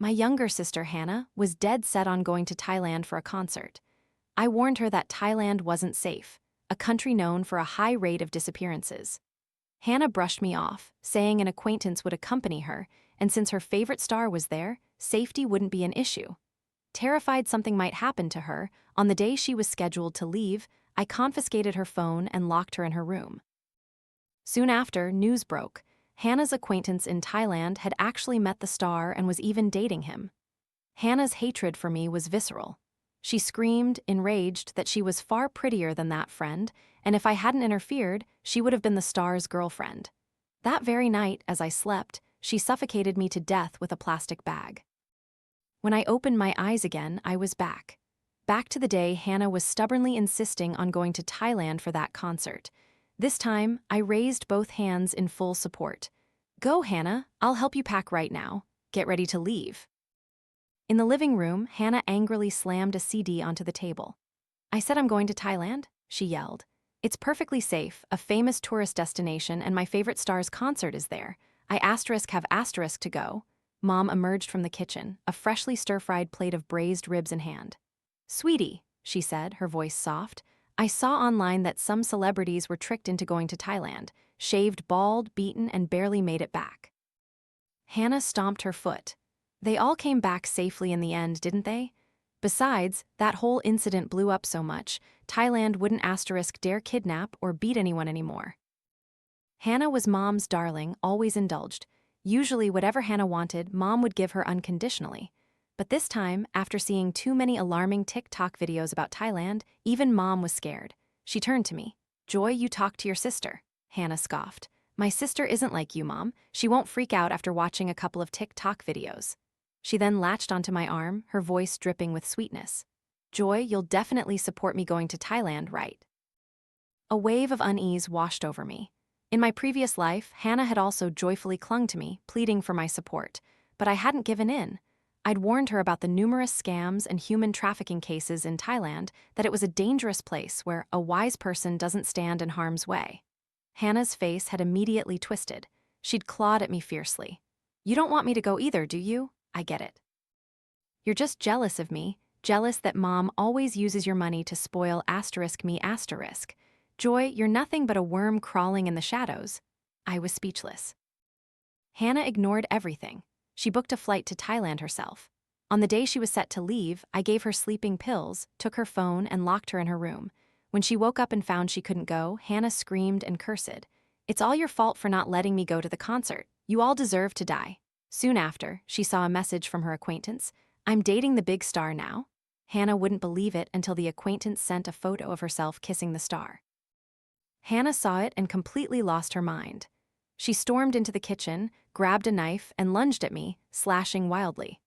My younger sister, Hannah, was dead set on going to Thailand for a concert. I warned her that Thailand wasn't safe, a country known for a high rate of disappearances. Hannah brushed me off, saying an acquaintance would accompany her, and since her favorite star was there, safety wouldn't be an issue. Terrified something might happen to her, on the day she was scheduled to leave, I confiscated her phone and locked her in her room. Soon after, news broke. Hannah's acquaintance in Thailand had actually met the star and was even dating him. Hannah's hatred for me was visceral. She screamed, enraged, that she was far prettier than that friend, and if I hadn't interfered, she would have been the star's girlfriend. That very night, as I slept, she suffocated me to death with a plastic bag. When I opened my eyes again, I was back. Back to the day Hannah was stubbornly insisting on going to Thailand for that concert. This time, I raised both hands in full support. "Go, Hannah, I'll help you pack right now. Get ready to leave." In the living room, Hannah angrily slammed a CD onto the table. "I said I'm going to Thailand," she yelled. "It's perfectly safe, a famous tourist destination, and my favorite star's concert is there. I have asterisk to go." Mom emerged from the kitchen, a freshly stir-fried plate of braised ribs in hand. "Sweetie," she said, her voice soft, "I saw online that some celebrities were tricked into going to Thailand, shaved bald, beaten, and barely made it back." Hannah stomped her foot. "They all came back safely in the end, didn't they? Besides, that whole incident blew up so much, Thailand wouldn't dare kidnap or beat anyone anymore." Hannah was Mom's darling, always indulged. Usually whatever Hannah wanted, Mom would give her unconditionally. But this time, after seeing too many alarming TikTok videos about Thailand, even Mom was scared. She turned to me. "Joy, you talk to your sister," Hannah scoffed. "My sister isn't like you, Mom. She won't freak out after watching a couple of TikTok videos." She then latched onto my arm, her voice dripping with sweetness. "Joy, you'll definitely support me going to Thailand, right?" A wave of unease washed over me. In my previous life, Hannah had also joyfully clung to me, pleading for my support. But I hadn't given in. I'd warned her about the numerous scams and human trafficking cases in Thailand, that it was a dangerous place where a wise person doesn't stand in harm's way. Hannah's face had immediately twisted. She'd clawed at me fiercely. "You don't want me to go either, do you? I get it. You're just jealous of me, jealous that Mom always uses your money to spoil me. Joy, you're nothing but a worm crawling in the shadows." I was speechless. Hannah ignored everything. She booked a flight to Thailand herself. On the day she was set to leave, I gave her sleeping pills, took her phone, and locked her in her room. When she woke up and found she couldn't go, Hannah screamed and cursed. "It's all your fault for not letting me go to the concert. You all deserve to die." Soon after, she saw a message from her acquaintance. "I'm dating the big star now." Hannah wouldn't believe it until the acquaintance sent a photo of herself kissing the star. Hannah saw it and completely lost her mind. She stormed into the kitchen, grabbed a knife, and lunged at me, slashing wildly.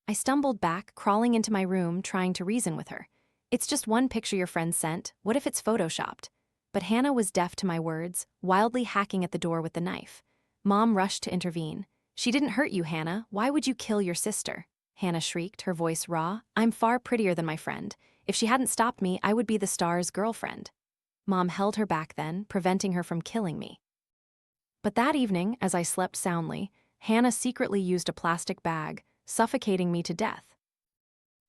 I stumbled back, crawling into my room, trying to reason with her. "It's just one picture your friend sent. What if it's photoshopped?" But Hannah was deaf to my words, wildly hacking at the door with the knife. Mom rushed to intervene. "She didn't hurt you, Hannah. Why would you kill your sister?" Hannah shrieked, her voice raw. "I'm far prettier than my friend. If she hadn't stopped me, I would be the star's girlfriend." Mom held her back then, preventing her from killing me. But that evening, as I slept soundly, Hannah secretly used a plastic bag, suffocating me to death.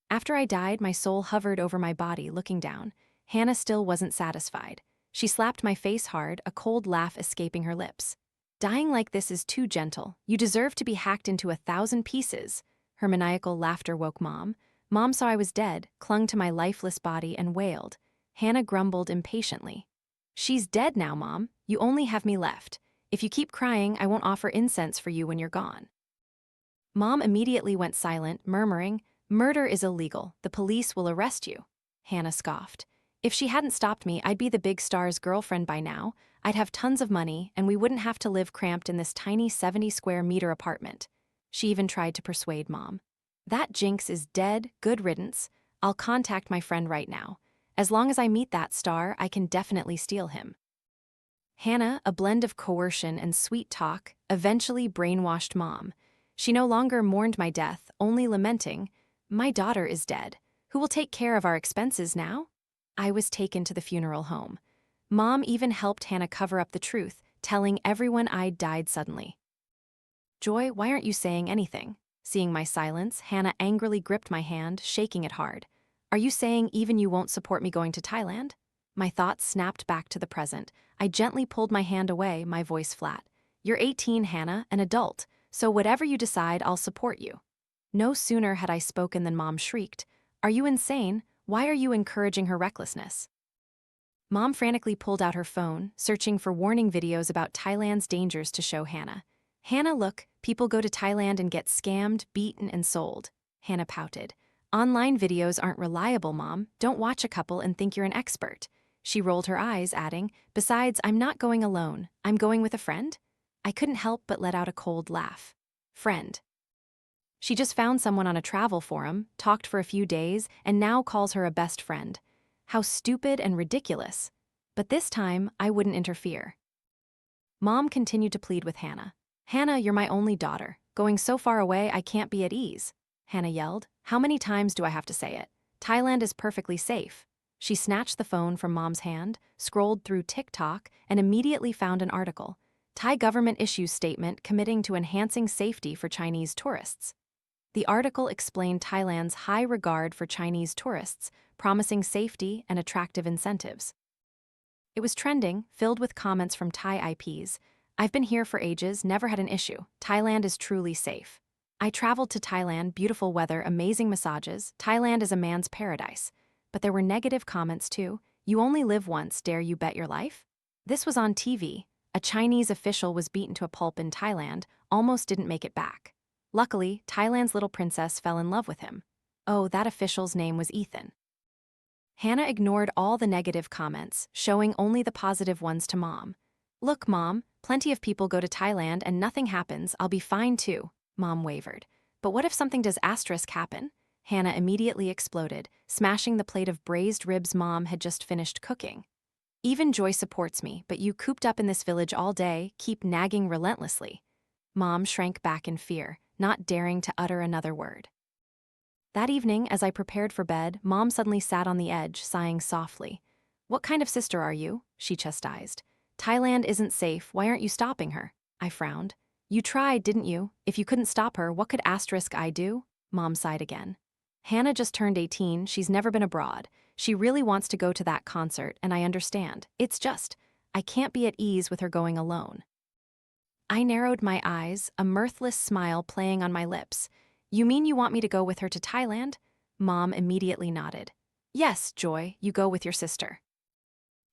After I died, my soul hovered over my body, looking down. Hannah still wasn't satisfied. She slapped my face hard, a cold laugh escaping her lips. "Dying like this is too gentle. You deserve to be hacked into 1,000 pieces." Her maniacal laughter woke Mom. Mom saw I was dead, clung to my lifeless body, and wailed. Hannah grumbled impatiently. "She's dead now, Mom. You only have me left. If you keep crying, I won't offer incense for you when you're gone." Mom immediately went silent, murmuring, "Murder is illegal. The police will arrest you." Hannah scoffed. "If she hadn't stopped me, I'd be the big star's girlfriend by now. I'd have tons of money, and we wouldn't have to live cramped in this tiny 70-square-meter apartment." She even tried to persuade Mom. "That jinx is dead, good riddance. I'll contact my friend right now. As long as I meet that star, I can definitely steal him." Hannah, a blend of coercion and sweet talk, eventually brainwashed Mom. She no longer mourned my death, only lamenting, "My daughter is dead. Who will take care of our expenses now?" I was taken to the funeral home. Mom even helped Hannah cover up the truth, telling everyone I'd died suddenly. "Joy, why aren't you saying anything?" Seeing my silence, Hannah angrily gripped my hand, shaking it hard. Are you saying even you won't support me going to Thailand? My thoughts snapped back to the present. I gently pulled my hand away, my voice flat. You're 18, Hannah, an adult, so whatever you decide, I'll support you. No sooner had I spoken than Mom shrieked. Are you insane? Why are you encouraging her recklessness? Mom frantically pulled out her phone, searching for warning videos about Thailand's dangers to show Hannah. Hannah, look, people go to Thailand and get scammed, beaten, and sold. Hannah pouted. Online videos aren't reliable, Mom. Don't watch a couple and think you're an expert. She rolled her eyes, adding, besides, I'm not going alone. I'm going with a friend. I couldn't help but let out a cold laugh. Friend. She just found someone on a travel forum, talked for a few days, and now calls her a best friend. How stupid and ridiculous. But this time, I wouldn't interfere. Mom continued to plead with Hannah. Hannah, you're my only daughter. Going so far away, I can't be at ease. Hannah yelled. How many times do I have to say it? Thailand is perfectly safe. She snatched the phone from Mom's hand, scrolled through TikTok, and immediately found an article. Thai government issues statement committing to enhancing safety for Chinese tourists. The article explained Thailand's high regard for Chinese tourists, promising safety and attractive incentives. It was trending, filled with comments from Thai IPs. I've been here for ages, never had an issue. Thailand is truly safe. I traveled to Thailand, beautiful weather, amazing massages. Thailand is a man's paradise. But there were negative comments too. You only live once, dare you bet your life? This was on TV. A Chinese official was beaten to a pulp in Thailand, almost didn't make it back. Luckily, Thailand's little princess fell in love with him. Oh, that official's name was Ethan. Hannah ignored all the negative comments, showing only the positive ones to Mom. Look, Mom, plenty of people go to Thailand and nothing happens, I'll be fine too, Mom wavered. But what if something does asterisk happen? Hannah immediately exploded, smashing the plate of braised ribs Mom had just finished cooking. Even Joy supports me, but you cooped up in this village all day, keep nagging relentlessly. Mom shrank back in fear, not daring to utter another word. That evening, as I prepared for bed, Mom suddenly sat on the edge, sighing softly. What kind of sister are you? She chastised. Thailand isn't safe, why aren't you stopping her? I frowned. You tried, didn't you? If you couldn't stop her, what could asterisk I do? Mom sighed again. Hannah just turned 18, she's never been abroad. She really wants to go to that concert, and I understand. It's just, I can't be at ease with her going alone. I narrowed my eyes, a mirthless smile playing on my lips. You mean you want me to go with her to Thailand? Mom immediately nodded. Yes, Joy, you go with your sister.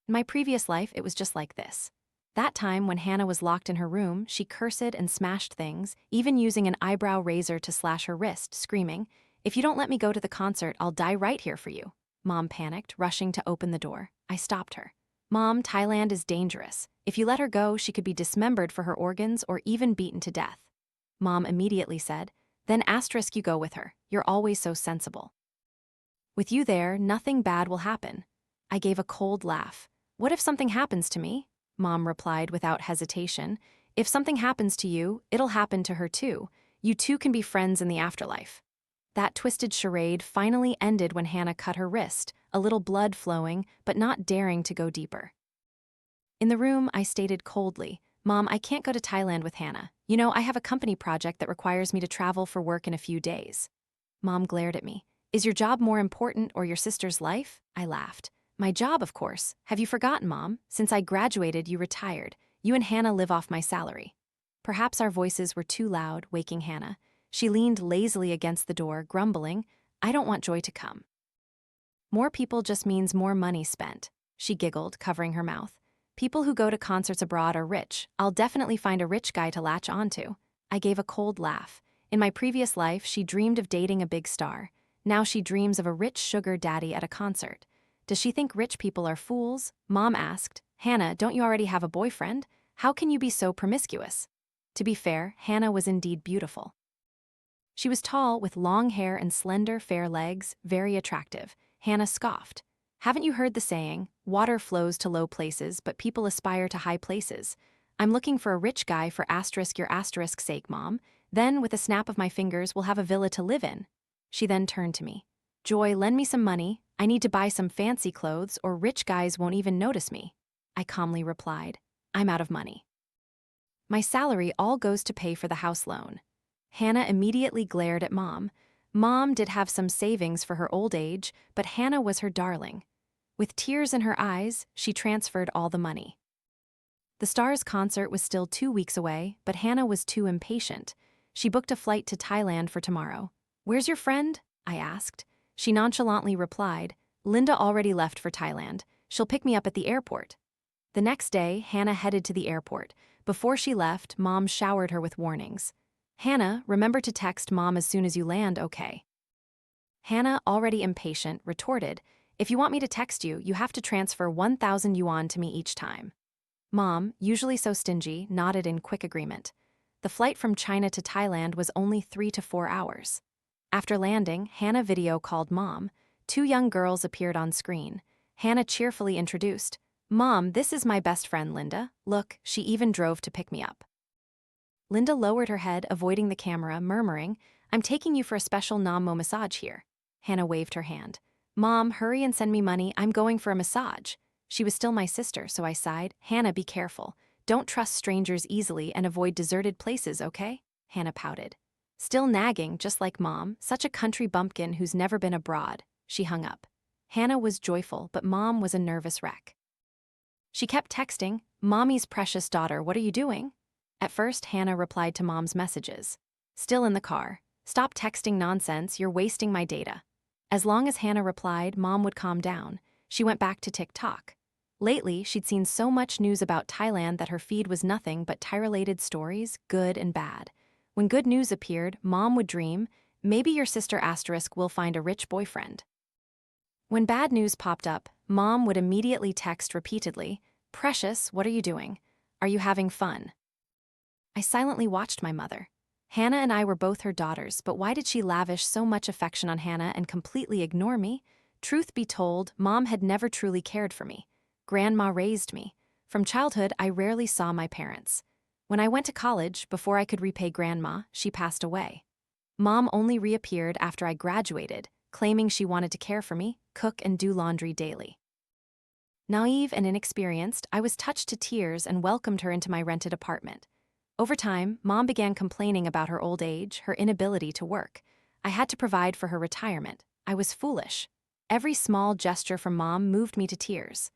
In my previous life, it was just like this. That time when Hannah was locked in her room, she cursed and smashed things, even using an eyebrow razor to slash her wrist, screaming, If you don't let me go to the concert, I'll die right here for you. Mom panicked, rushing to open the door. I stopped her. Mom, Thailand is dangerous. If you let her go, she could be dismembered for her organs or even beaten to death. Mom immediately said, Then asterisk you go with her. You're always so sensible. With you there, nothing bad will happen. I gave a cold laugh. What if something happens to me? Mom replied without hesitation. If something happens to you, it'll happen to her too. You two can be friends in the afterlife. That twisted charade finally ended when Hannah cut her wrist, a little blood flowing, but not daring to go deeper. In the room, I stated coldly, Mom, I can't go to Thailand with Hannah. You know, I have a company project that requires me to travel for work in a few days. Mom glared at me. Is your job more important or your sister's life? I laughed. My job, of course. Have you forgotten, Mom? Since I graduated, you retired. You and Hannah live off my salary. Perhaps our voices were too loud, waking Hannah. She leaned lazily against the door, grumbling, I don't want Joy to come. More people just means more money spent. She giggled, covering her mouth. People who go to concerts abroad are rich. I'll definitely find a rich guy to latch onto. I gave a cold laugh. In my previous life, she dreamed of dating a big star. Now she dreams of a rich sugar daddy at a concert. Does she think rich people are fools? Mom asked. Hannah, don't you already have a boyfriend? How can you be so promiscuous? To be fair, Hannah was indeed beautiful. She was tall, with long hair and slender, fair legs, very attractive. Hannah scoffed. Haven't you heard the saying, water flows to low places, but people aspire to high places? I'm looking for a rich guy for asterisk your asterisk's sake, Mom. Then, with a snap of my fingers, we'll have a villa to live in. She then turned to me. Joy, lend me some money. I need to buy some fancy clothes, or rich guys won't even notice me. I calmly replied, I'm out of money. My salary all goes to pay for the house loan. Hannah immediately glared at Mom. Mom did have some savings for her old age, but Hannah was her darling. With tears in her eyes, she transferred all the money. The Stars concert was still 2 weeks away, but Hannah was too impatient. She booked a flight to Thailand for tomorrow. "Where's your friend?" I asked. She nonchalantly replied, "Linda already left for Thailand. She'll pick me up at the airport." The next day, Hannah headed to the airport. Before she left, Mom showered her with warnings. "Hannah, remember to text Mom as soon as you land, okay?" Hannah, already impatient, retorted, "If you want me to text you, you have to transfer 1,000 yuan to me each time." Mom, usually so stingy, nodded in quick agreement. The flight from China to Thailand was only 3 to 4 hours. After landing, Hannah video called Mom. 2 young girls appeared on screen. Hannah cheerfully introduced, "Mom, this is my best friend Linda. Look, she even drove to pick me up." Linda lowered her head, avoiding the camera, murmuring, "I'm taking you for a special Namo massage here." Hannah waved her hand. "Mom, hurry and send me money. I'm going for a massage." She was still my sister, so I sighed. "Hannah, be careful. Don't trust strangers easily and avoid deserted places, okay?" Hannah pouted. Still nagging, just like Mom, such a country bumpkin who's never been abroad. She hung up. Hannah was joyful, but Mom was a nervous wreck. She kept texting, "Mommy's precious daughter, what are you doing?" At first, Hannah replied to Mom's messages. Still in the car, "Stop texting nonsense, you're wasting my data." As long as Hannah replied, Mom would calm down. She went back to TikTok. Lately, she'd seen so much news about Thailand that her feed was nothing but Thai-related stories, good and bad. When good news appeared, Mom would dream, "Maybe your sister asterisk will find a rich boyfriend." When bad news popped up, Mom would immediately text repeatedly, "Precious, what are you doing? Are you having fun?" I silently watched my mother. Hannah and I were both her daughters, but why did she lavish so much affection on Hannah and completely ignore me? Truth be told, Mom had never truly cared for me. Grandma raised me. From childhood, I rarely saw my parents. When I went to college, before I could repay Grandma, she passed away. Mom only reappeared after I graduated, claiming she wanted to care for me, cook and do laundry daily. Naive and inexperienced, I was touched to tears and welcomed her into my rented apartment. Over time, Mom began complaining about her old age, her inability to work. I had to provide for her retirement. I was foolish. Every small gesture from Mom moved me to tears.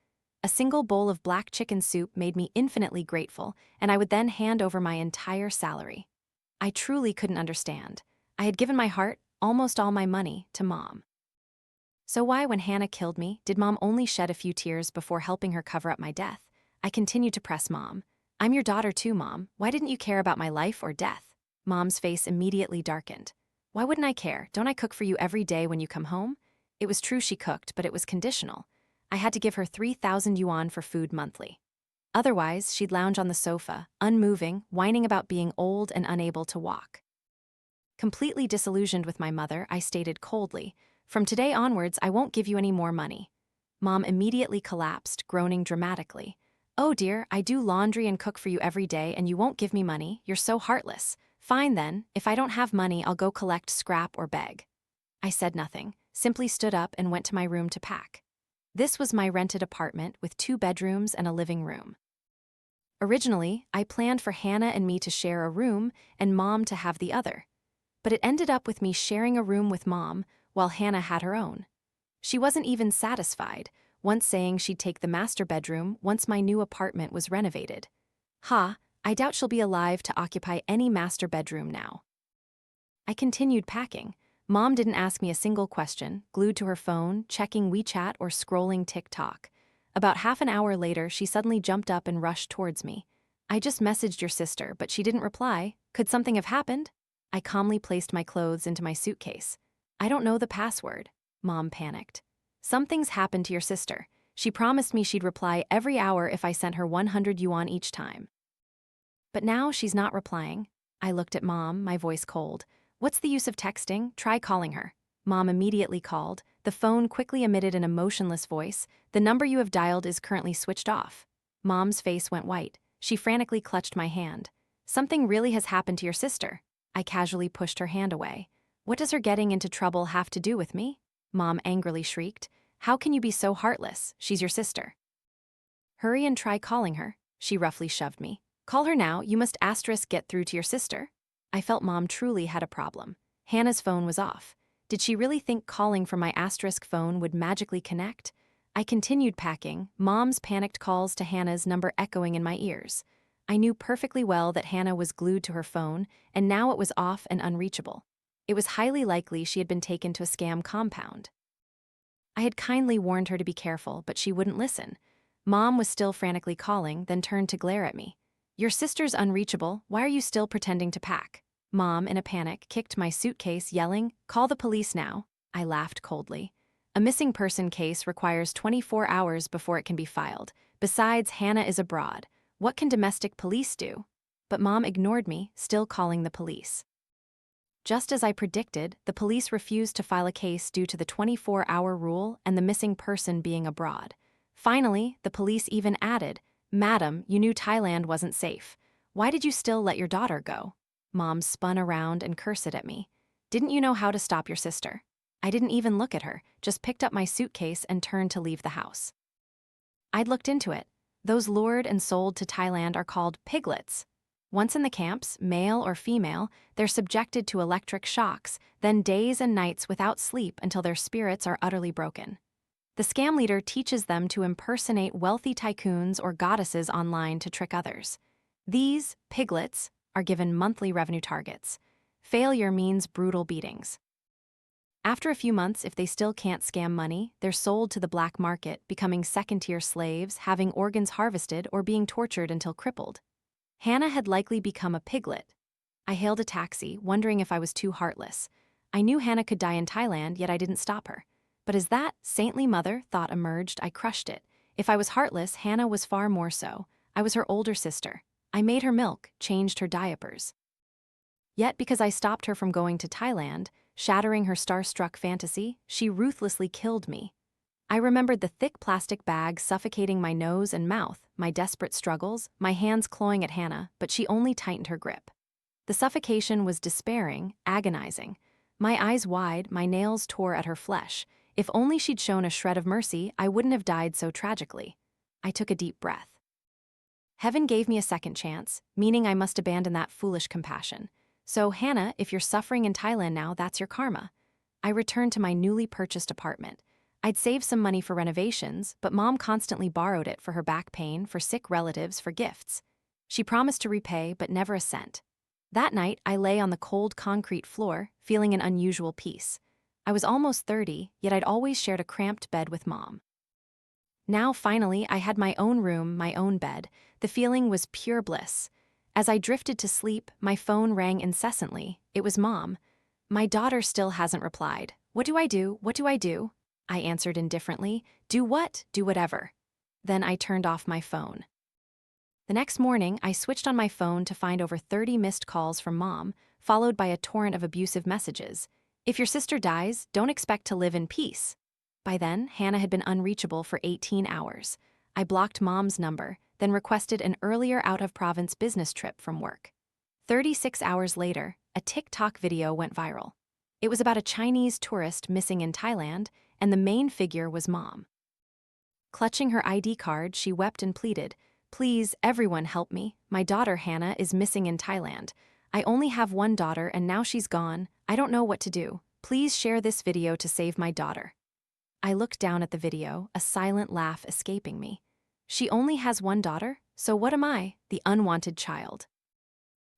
A single bowl of black chicken soup made me infinitely grateful, and I would then hand over my entire salary. I truly couldn't understand. I had given my heart, almost all my money, to Mom. So why, when Hannah killed me, did Mom only shed a few tears before helping her cover up my death? I continued to press Mom. "I'm your daughter too, Mom. Why didn't you care about my life or death?" Mom's face immediately darkened. "Why wouldn't I care? Don't I cook for you every day when you come home?" It was true she cooked, but it was conditional. I had to give her 3,000 yuan for food monthly. Otherwise, she'd lounge on the sofa, unmoving, whining about being old and unable to walk. Completely disillusioned with my mother, I stated coldly, "From today onwards, I won't give you any more money." Mom immediately collapsed, groaning dramatically. "Oh dear, I do laundry and cook for you every day and you won't give me money? You're so heartless. Fine then, if I don't have money, I'll go collect scrap or beg." I said nothing, simply stood up and went to my room to pack. This was my rented apartment with 2 bedrooms and a living room. Originally, I planned for Hannah and me to share a room and Mom to have the other. But it ended up with me sharing a room with Mom while Hannah had her own. She wasn't even satisfied, once saying she'd take the master bedroom once my new apartment was renovated. I doubt she'll be alive to occupy any master bedroom now. I continued packing. Mom didn't ask me a single question, glued to her phone, checking WeChat or scrolling TikTok. About half an hour later, she suddenly jumped up and rushed towards me. "I just messaged your sister, but she didn't reply. Could something have happened?" I calmly placed my clothes into my suitcase. "I don't know the password." Mom panicked. "Something's happened to your sister. She promised me she'd reply every hour if I sent her 100 yuan each time. But now she's not replying." I looked at Mom, my voice cold. "What's the use of texting? Try calling her." Mom immediately called. The phone quickly emitted an emotionless voice. "The number you have dialed is currently switched off." Mom's face went white. She frantically clutched my hand. "Something really has happened to your sister." I casually pushed her hand away. "What does her getting into trouble have to do with me?" Mom angrily shrieked. "How can you be so heartless? She's your sister." "Hurry and try calling her." She roughly shoved me. "Call her now, you must asterisk get through to your sister." I felt Mom truly had a problem. Hannah's phone was off. Did she really think calling from my asterisk phone would magically connect? I continued packing, Mom's panicked calls to Hannah's number echoing in my ears. I knew perfectly well that Hannah was glued to her phone, and now it was off and unreachable. It was highly likely she had been taken to a scam compound. I had kindly warned her to be careful, but she wouldn't listen. Mom was still frantically calling, then turned to glare at me. "Your sister's unreachable, why are you still pretending to pack?" Mom, in a panic, kicked my suitcase, yelling, "Call the police now." I laughed coldly. A missing person case requires 24 hours before it can be filed. Besides, Hannah is abroad. What can domestic police do? But Mom ignored me, still calling the police. Just as I predicted, the police refused to file a case due to the 24-hour rule and the missing person being abroad. Finally, the police even added, "Madam, you knew Thailand wasn't safe. Why did you still let your daughter go?" Mom spun around and cursed at me. "Didn't you know how to stop your sister?" I didn't even look at her, just picked up my suitcase and turned to leave the house. I'd looked into it. Those lured and sold to Thailand are called piglets. Once in the camps, male or female, they're subjected to electric shocks, then days and nights without sleep until their spirits are utterly broken. The scam leader teaches them to impersonate wealthy tycoons or goddesses online to trick others. These piglets are given monthly revenue targets. Failure means brutal beatings. After a few months, if they still can't scam money, they're sold to the black market, becoming second-tier slaves, having organs harvested or being tortured until crippled. Hannah had likely become a piglet. I hailed a taxi, wondering if I was too heartless. I knew Hannah could die in Thailand, yet I didn't stop her. But as that saintly mother thought emerged, I crushed it. If I was heartless, Hannah was far more so. I was her older sister. I made her milk, changed her diapers. Yet because I stopped her from going to Thailand, shattering her starstruck fantasy, she ruthlessly killed me. I remembered the thick plastic bag suffocating my nose and mouth, my desperate struggles, my hands clawing at Hannah, but she only tightened her grip. The suffocation was despairing, agonizing. My eyes wide, my nails tore at her flesh. If only she'd shown a shred of mercy, I wouldn't have died so tragically. I took a deep breath. Heaven gave me a second chance, meaning I must abandon that foolish compassion. So, Hannah, if you're suffering in Thailand now, that's your karma. I returned to my newly purchased apartment. I'd saved some money for renovations, but Mom constantly borrowed it for her back pain, for sick relatives, for gifts. She promised to repay, but never a cent. That night, I lay on the cold concrete floor, feeling an unusual peace. I was almost 30, yet I'd always shared a cramped bed with Mom. Now, finally, I had my own room, my own bed. The feeling was pure bliss. As I drifted to sleep, my phone rang incessantly. It was Mom. "My daughter still hasn't replied. What do I do? What do I do?" I answered indifferently. "Do what? Do whatever." Then I turned off my phone. The next morning, I switched on my phone to find over 30 missed calls from Mom, followed by a torrent of abusive messages. "If your sister dies, don't expect to live in peace." By then, Hannah had been unreachable for 18 hours. I blocked Mom's number, then requested an earlier out-of-province business trip from work. 36 hours later, a TikTok video went viral. It was about a Chinese tourist missing in Thailand, and the main figure was Mom. Clutching her ID card, she wept and pleaded, "Please, everyone help me. My daughter Hannah is missing in Thailand. I only have one daughter and now she's gone. I don't know what to do. Please share this video to save my daughter." I looked down at the video, a silent laugh escaping me. She only has one daughter, so what am I, the unwanted child?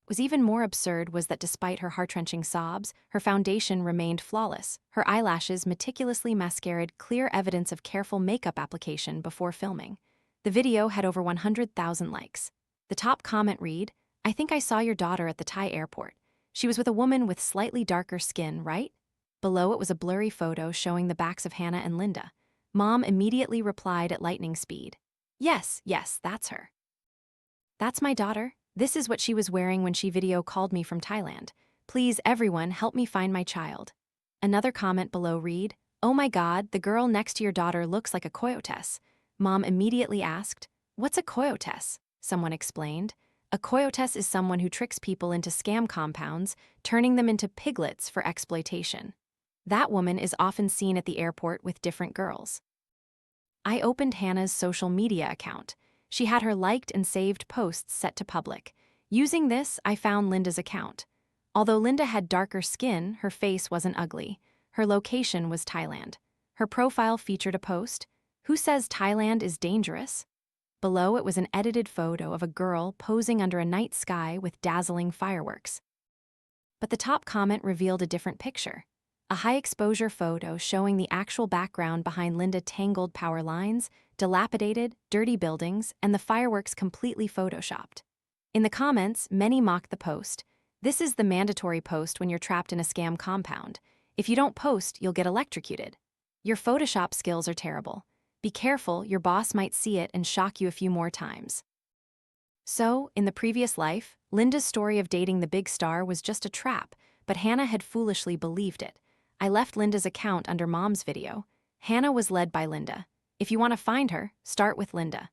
What was even more absurd was that despite her heart-wrenching sobs, her foundation remained flawless. Her eyelashes meticulously mascaraed, clear evidence of careful makeup application before filming. The video had over 100,000 likes. The top comment read, "I think I saw your daughter at the Thai airport. She was with a woman with slightly darker skin, right?" Below it was a blurry photo showing the backs of Hannah and Linda. Mom immediately replied at lightning speed, Yes, that's her. That's my daughter. This is what she was wearing when she video called me from Thailand. Please, everyone, help me find my child." Another comment below read, "Oh my God, the girl next to your daughter looks like a coyotes." Mom immediately asked, "What's a coyotes?" Someone explained. A coyotes is someone who tricks people into scam compounds, turning them into piglets for exploitation. That woman is often seen at the airport with different girls. I opened Hannah's social media account. She had her liked and saved posts set to public. Using this, I found Linda's account. Although Linda had darker skin, her face wasn't ugly. Her location was Thailand. Her profile featured a post, "Who says Thailand is dangerous?" Below it was an edited photo of a girl posing under a night sky with dazzling fireworks. But the top comment revealed a different picture. A high-exposure photo showing the actual background behind Linda tangled power lines, dilapidated, dirty buildings, and the fireworks completely photoshopped. In the comments, many mocked the post. "This is the mandatory post when you're trapped in a scam compound. If you don't post, you'll get electrocuted. Your Photoshop skills are terrible. Be careful, your boss might see it and shock you a few more times." So, in the previous life, Linda's story of dating the big star was just a trap, but Hannah had foolishly believed it. I left Linda's account under Mom's video. Hannah was led by Linda. If you want to find her, start with Linda.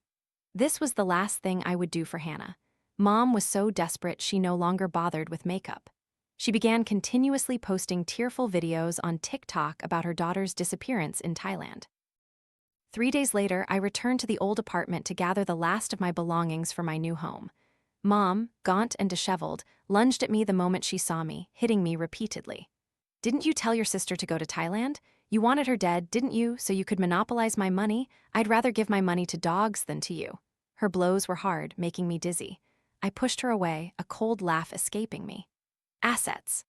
This was the last thing I would do for Hannah. Mom was so desperate she no longer bothered with makeup. She began continuously posting tearful videos on TikTok about her daughter's disappearance in Thailand. 3 days later, I returned to the old apartment to gather the last of my belongings for my new home. Mom, gaunt and disheveled, lunged at me the moment she saw me, hitting me repeatedly. "Didn't you tell your sister to go to Thailand? You wanted her dead, didn't you, so you could monopolize my money? I'd rather give my money to dogs than to you." Her blows were hard, making me dizzy. I pushed her away, a cold laugh escaping me. "Assets.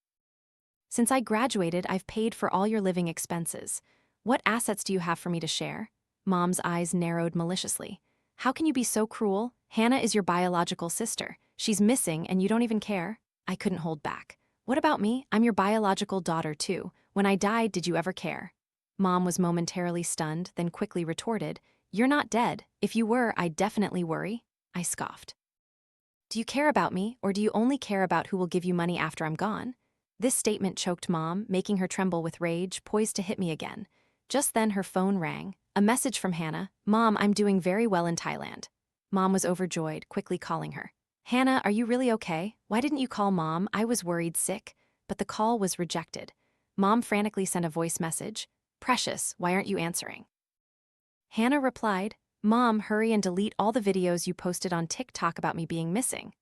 Since I graduated, I've paid for all your living expenses. What assets do you have for me to share?" Mom's eyes narrowed maliciously. "How can you be so cruel? Hannah is your biological sister. She's missing and you don't even care." I couldn't hold back. "What about me? I'm your biological daughter too. When I died, did you ever care?" Mom was momentarily stunned, then quickly retorted, "You're not dead. If you were, I'd definitely worry." I scoffed. "Do you care about me, or do you only care about who will give you money after I'm gone?" This statement choked Mom, making her tremble with rage, poised to hit me again. Just then her phone rang. A message from Hannah. "Mom, I'm doing very well in Thailand." Mom was overjoyed, quickly calling her. "Hannah, are you really okay? Why didn't you call Mom? I was worried sick." But the call was rejected. Mom frantically sent a voice message. "Precious, why aren't you answering?" Hannah replied, "Mom, hurry and delete all the videos you posted on TikTok about me being missing."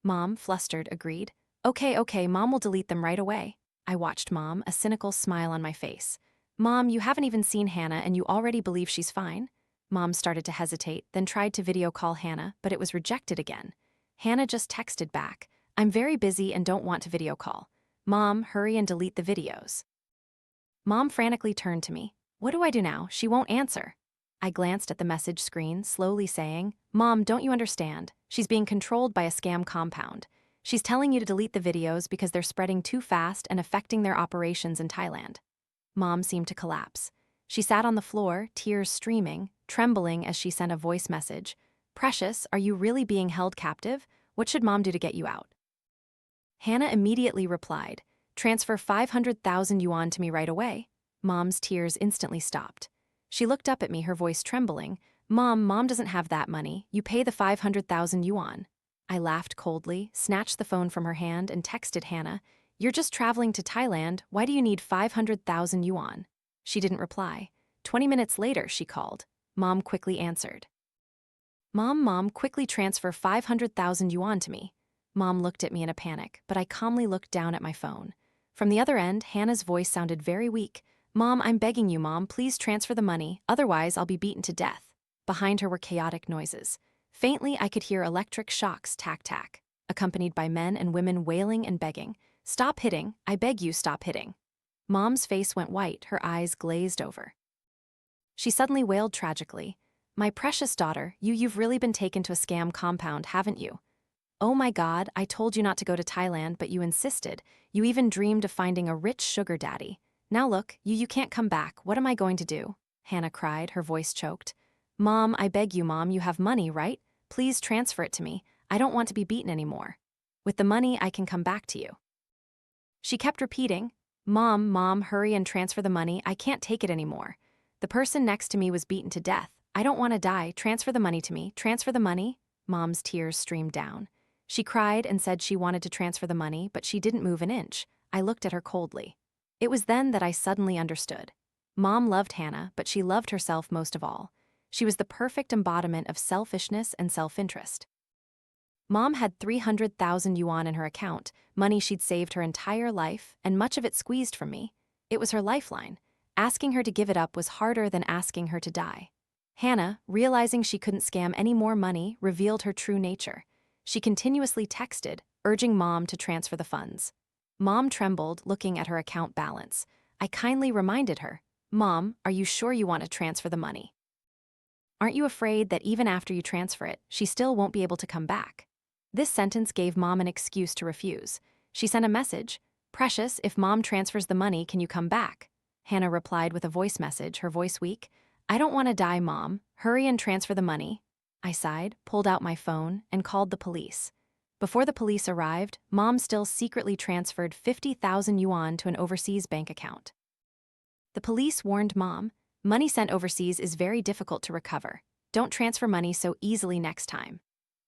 Mom, flustered, agreed. Okay, Mom will delete them right away." I watched Mom, a cynical smile on my face. "Mom, you haven't even seen Hannah and you already believe she's fine?" Mom started to hesitate, then tried to video call Hannah, but it was rejected again. Hannah just texted back, "I'm very busy and don't want to video call. Mom, hurry and delete the videos." Mom frantically turned to me. "What do I do now? She won't answer." I glanced at the message screen, slowly saying, "Mom, don't you understand? She's being controlled by a scam compound. She's telling you to delete the videos because they're spreading too fast and affecting their operations in Thailand." Mom seemed to collapse. She sat on the floor, tears streaming, trembling as she sent a voice message. "Precious, are you really being held captive? What should Mom do to get you out?" Hannah immediately replied, "Transfer 500,000 yuan to me right away." Mom's tears instantly stopped. She looked up at me, her voice trembling. Mom doesn't have that money. You pay the 500,000 yuan." I laughed coldly, snatched the phone from her hand, and texted Hannah, "You're just traveling to Thailand. Why do you need 500,000 yuan?" She didn't reply. 20 minutes later, she called. Mom quickly answered. Mom, quickly transfer 500,000 yuan to me." Mom looked at me in a panic, but I calmly looked down at my phone. From the other end, Hannah's voice sounded very weak. "Mom, I'm begging you, Mom, please transfer the money, otherwise I'll be beaten to death." Behind her were chaotic noises. Faintly, I could hear electric shocks tack-tack, accompanied by men and women wailing and begging. "Stop hitting, I beg you, stop hitting." Mom's face went white, her eyes glazed over. She suddenly wailed tragically, "My precious daughter, you've really been taken to a scam compound, haven't you? Oh my God, I told you not to go to Thailand, but you insisted. You even dreamed of finding a rich sugar daddy. Now look, you can't come back. What am I going to do?" Hannah cried, her voice choked. "Mom, I beg you, Mom, you have money, right? Please transfer it to me. I don't want to be beaten anymore. With the money, I can come back to you." She kept repeating, Mom, hurry and transfer the money. I can't take it anymore. The person next to me was beaten to death. I don't want to die. Transfer the money to me. Transfer the money." Mom's tears streamed down. She cried and said she wanted to transfer the money, but she didn't move an inch. I looked at her coldly. It was then that I suddenly understood. Mom loved Hannah, but she loved herself most of all. She was the perfect embodiment of selfishness and self-interest. Mom had 300,000 yuan in her account, money she'd saved her entire life, and much of it squeezed from me. It was her lifeline. Asking her to give it up was harder than asking her to die. Hannah, realizing she couldn't scam any more money, revealed her true nature. She continuously texted, urging Mom to transfer the funds. Mom trembled, looking at her account balance. I kindly reminded her, "Mom, are you sure you want to transfer the money? Aren't you afraid that even after you transfer it, she still won't be able to come back?" This sentence gave Mom an excuse to refuse. She sent a message, "Precious, if Mom transfers the money, can you come back?" Hannah replied with a voice message, her voice weak. "I don't want to die, Mom. Hurry and transfer the money." I sighed, pulled out my phone, and called the police. Before the police arrived, Mom still secretly transferred 50,000 yuan to an overseas bank account. The police warned Mom, "Money sent overseas is very difficult to recover. Don't transfer money so easily next time."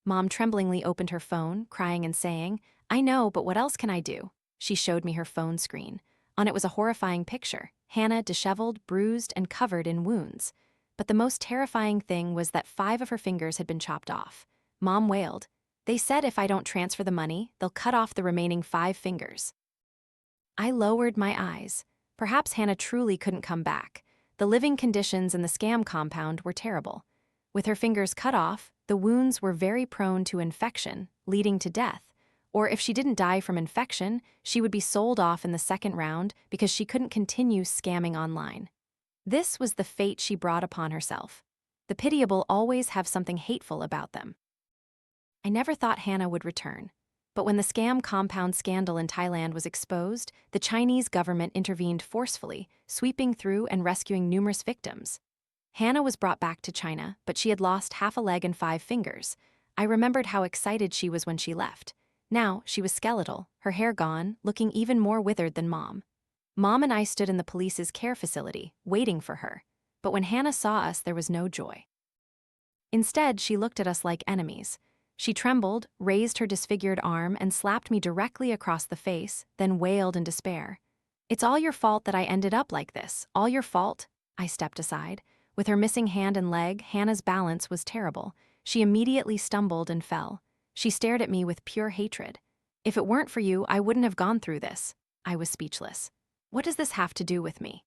Mom tremblingly opened her phone, crying and saying, "I know, but what else can I do?" She showed me her phone screen. On it was a horrifying picture, Hannah disheveled, bruised, and covered in wounds. But the most terrifying thing was that 5 of her fingers had been chopped off. Mom wailed, "They said if I don't transfer the money, they'll cut off the remaining 5 fingers." I lowered my eyes. Perhaps Hannah truly couldn't come back. The living conditions in the scam compound were terrible. With her fingers cut off, the wounds were very prone to infection, leading to death. Or if she didn't die from infection, she would be sold off in the second round because she couldn't continue scamming online. This was the fate she brought upon herself. The pitiable always have something hateful about them. I never thought Hannah would return. But when the scam compound scandal in Thailand was exposed, the Chinese government intervened forcefully, sweeping through and rescuing numerous victims. Hannah was brought back to China, but she had lost half a leg and 5 fingers. I remembered how excited she was when she left. Now, she was skeletal, her hair gone, looking even more withered than Mom. Mom and I stood in the police's care facility, waiting for her. But when Hannah saw us, there was no joy. Instead, she looked at us like enemies. She trembled, raised her disfigured arm, and slapped me directly across the face, then wailed in despair. "It's all your fault that I ended up like this, all your fault." I stepped aside. With her missing hand and leg, Hannah's balance was terrible. She immediately stumbled and fell. She stared at me with pure hatred. "If it weren't for you, I wouldn't have gone through this." I was speechless. What does this have to do with me?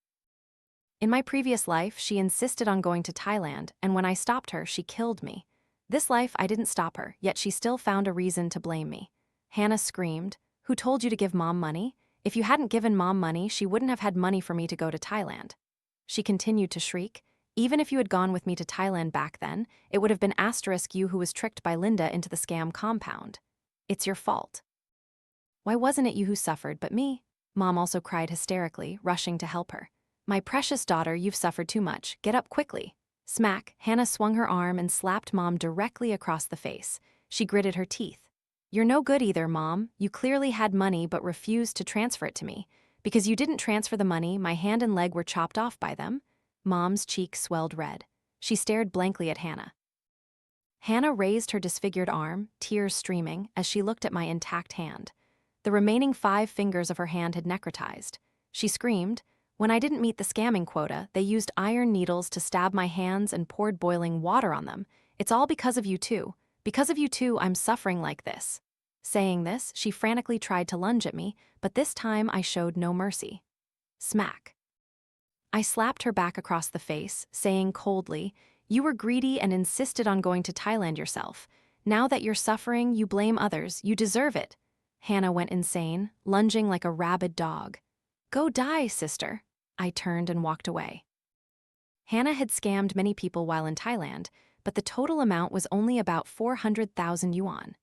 In my previous life, she insisted on going to Thailand, and when I stopped her, she killed me. This life, I didn't stop her, yet she still found a reason to blame me. Hannah screamed, "Who told you to give Mom money? If you hadn't given Mom money, she wouldn't have had money for me to go to Thailand." She continued to shriek, "Even if you had gone with me to Thailand back then, it would have been you who was tricked by Linda into the scam compound. It's your fault. Why wasn't it you who suffered, but me?" Mom also cried hysterically, rushing to help her. "My precious daughter, you've suffered too much. Get up quickly." Smack, Hannah swung her arm and slapped Mom directly across the face. She gritted her teeth. "You're no good either, Mom. You clearly had money but refused to transfer it to me. Because you didn't transfer the money, my hand and leg were chopped off by them." Mom's cheeks swelled red. She stared blankly at Hannah. Hannah raised her disfigured arm, tears streaming, as she looked at my intact hand. The remaining 5 fingers of her hand had necrotized. She screamed, "When I didn't meet the scamming quota, they used iron needles to stab my hands and poured boiling water on them. It's all because of you two. Because of you two, I'm suffering like this." Saying this, she frantically tried to lunge at me, but this time I showed no mercy. Smack. I slapped her back across the face, saying coldly, "You were greedy and insisted on going to Thailand yourself. Now that you're suffering, you blame others. You deserve it." Hannah went insane, lunging like a rabid dog. "Go die, sister." I turned and walked away. Hannah had scammed many people while in Thailand, but the total amount was only about 400,000 yuan.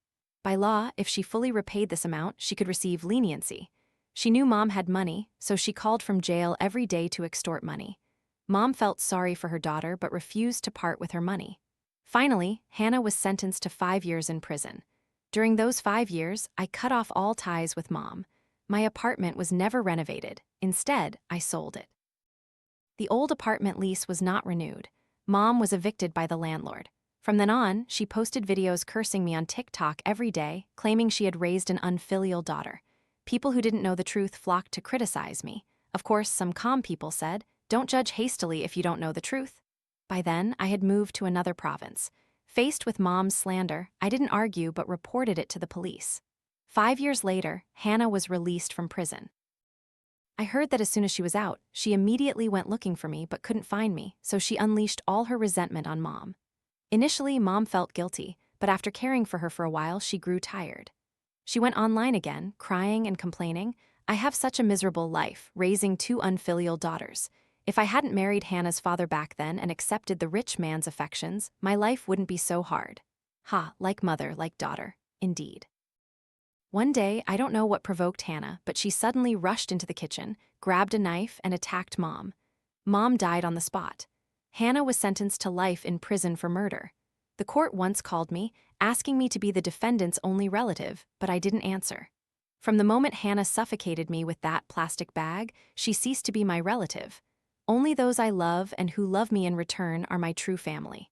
By law, if she fully repaid this amount, she could receive leniency. She knew Mom had money, so she called from jail every day to extort money. Mom felt sorry for her daughter but refused to part with her money. Finally, Hannah was sentenced to 5 years in prison. During those 5 years, I cut off all ties with Mom. My apartment was never renovated. Instead, I sold it. The old apartment lease was not renewed. Mom was evicted by the landlord. From then on, she posted videos cursing me on TikTok every day, claiming she had raised an unfilial daughter. People who didn't know the truth flocked to criticize me. Of course, some calm people said, "Don't judge hastily if you don't know the truth." By then, I had moved to another province. Faced with Mom's slander, I didn't argue but reported it to the police. 5 years later, Hannah was released from prison. I heard that as soon as she was out, she immediately went looking for me but couldn't find me, so she unleashed all her resentment on Mom. Initially, Mom felt guilty, but after caring for her for a while, she grew tired. She went online again, crying and complaining, "I have such a miserable life, raising 2 unfilial daughters. If I hadn't married Hannah's father back then and accepted the rich man's affections, my life wouldn't be so hard." Ha, like mother, like daughter, indeed. One day, I don't know what provoked Hannah, but she suddenly rushed into the kitchen, grabbed a knife, and attacked Mom. Mom died on the spot. Hannah was sentenced to life in prison for murder. The court once called me, asking me to be the defendant's only relative, but I didn't answer. From the moment Hannah suffocated me with that plastic bag, she ceased to be my relative. Only those I love and who love me in return are my true family.